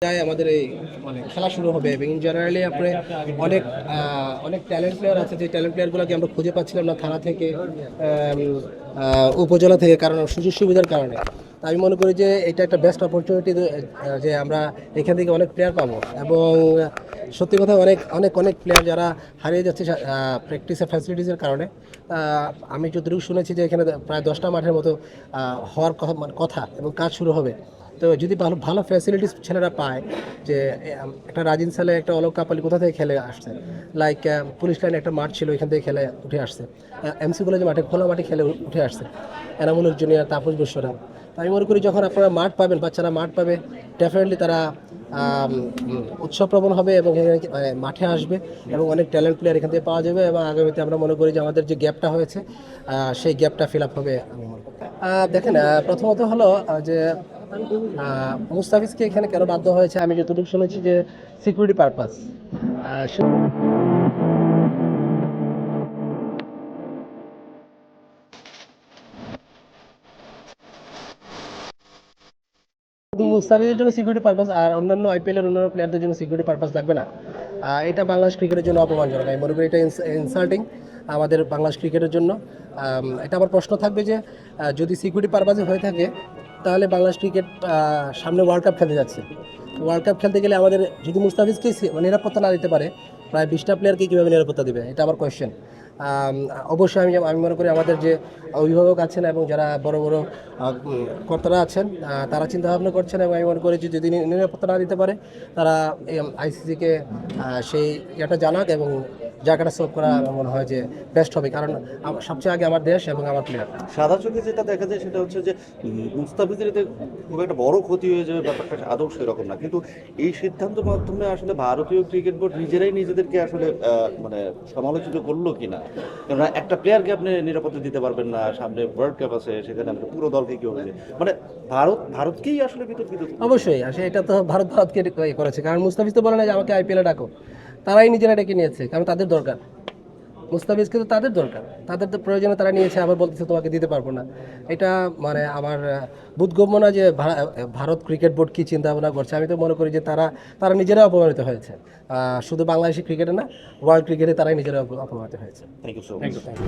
আমাদের এই মানে খেলা শুরু হবে এবং ইন জেনারেলি আপনি অনেক অনেক ট্যালেন্ট প্লেয়ার আছে, যে ট্যালেন্ট প্লেয়ারগুলোকে আমরা খুঁজে পাচ্ছিলাম না থানা থেকে, উপজেলা থেকে, কারণ সুযোগ সুবিধার কারণে। তো আমি মনে করি যে এটা একটা বেস্ট অপরচুনিটি, যে আমরা এখান থেকে অনেক প্লেয়ার পাবো। এবং সত্যি কথা অনেক অনেক অনেক প্লেয়ার যারা হারিয়ে যাচ্ছে প্র্যাকটিসের ফ্যাসিলিটিসের কারণে। আমি যতটুকু শুনেছি যে এখানে প্রায় 10টা মাঠের মতো হওয়ার কথা এবং কাজ শুরু হবে। তো যদি ভালো ভালো ফ্যাসিলিটিস ছেলেরা পায়, যে একটা রাজিন সালে একটা অলোক কাপালি কোথা থেকে খেলে আসছে, লাইক পুলিশ লাইনে একটা মাঠ ছিল, এখান থেকে খেলে উঠে আসছে, এমসি কলেজে মাঠে খোলা মাঠে খেলে উঠে আসছে এনামুলুর জুনিয়র, তাপস বিশ্বরাম। তো আমি মনে করি যখন আপনারা মাঠ পাবেন, বাচ্চারা মাঠ পাবে, ডেফিনেটলি তারা উৎসবপ্রবণ হবে এবং মাঠে আসবে এবং অনেক ট্যালেন্ট প্লেয়ার এখান থেকে পাওয়া যাবে। এবং আগামীতে আমরা মনে করি যে আমাদের যে গ্যাপটা হয়েছে সেই গ্যাপটা ফিল আপ হবে আমি মনে করি। দেখেন, প্রথমত হলো যে মুস্তাফিজকে এখানে কেন বাধ্য হয়েছে, আমি যতটুকু শুনেছি যে সিকিউরিটি পারপাস। মুস্তাফিজের জন্য সিকিউরিটি পারপাস, আর অন্যান্য আইপিএল এর অন্যান্য প্লেয়ারদের জন্য সিকিউরিটি পারপাস লাগবে না। এটা বাংলাদেশ ক্রিকেটের জন্য অপমানজনক, আমি মনে করি এটা ইনসাল্টিং আমাদের বাংলাদেশ ক্রিকেটের জন্য। এটা আমার প্রশ্ন থাকবে যে যদি সিকিউরিটি পারপাসে হয়ে থাকে, তাহলে বাংলাদেশ ক্রিকেট সামনে ওয়ার্ল্ড কাপ খেলতে যাচ্ছে। ওয়ার্ল্ড কাপ খেলতে গেলে আমাদের যদি মুস্তাফিজকে নিরাপত্তা না দিতে পারে, প্রায় 20টা প্লেয়ারকে কীভাবে নিরাপত্তা দেবে, এটা আমার কোয়েশ্চেন। অবশ্যই আমি মনে করি আমাদের যে অভিভাবক আছেন এবং যারা বড় বড় কর্তারা আছেন, তারা চিন্তা ভাবনা করছেন, এবং আমি মনে করি যে যদি নিরাপত্তা না দিতে পারে, তারা আইসিসিকে সেই এটা জানাক এবং জায়গাটা সলভ করা আমার মনে হয় যে বেস্ট হবে, কারণ সবচেয়ে আগে আমার দেশ এবং আমার প্লেয়ার। সাদা চোখে যেটা দেখা যায় সেটা হচ্ছে যে মুস্তাফিজের এতে খুব একটা বড় ক্ষতি হয়ে যাবে, ব্যাপারটা আদৌ সেরকম না। কিন্তু এই সিদ্ধান্তের মাধ্যমে আসলে ভারতীয় ক্রিকেট বোর্ড নিজেরাই নিজেদেরকে আসলে মানে সমালোচিত করলো কিনা, কেননা একটা প্লেয়ারকে আপনি নিরাপত্তা দিতে পারবেন না, সামনে ওয়ার্ল্ড কাপ আছে, সেখানে আপনি পুরো দলকে কি হবে, মানে ভারতকেই আসলে বিতর্কিত। অবশ্যই আসলে এটা তো ভারতকে করেছে, কারণ মুস্তাফিজ তো বলে না যে আমাকে আইপিএলে ডাকো, তারাই নিজেরা ডেকে নিয়েছে, কারণ তাদের দরকার। মুস্তাফিজকে তো তাদের দরকার, তাদের তো প্রয়োজনে তারা নিয়েছে, আবার বলতেছে তোমাকে দিতে পারবো না। এটা মানে আমার বোধগম্য না যে ভারত ক্রিকেট বোর্ড কী চিন্তা ভাবনা করছে। আমি তো মনে করি যে তারা তারা নিজেরা অপমানিত হয়েছে, শুধু বাংলাদেশি ক্রিকেটে না, ওয়ার্ল্ড ক্রিকেটে তারাই নিজেরা অপমানিত হয়েছে। Thank you so much. Thank you.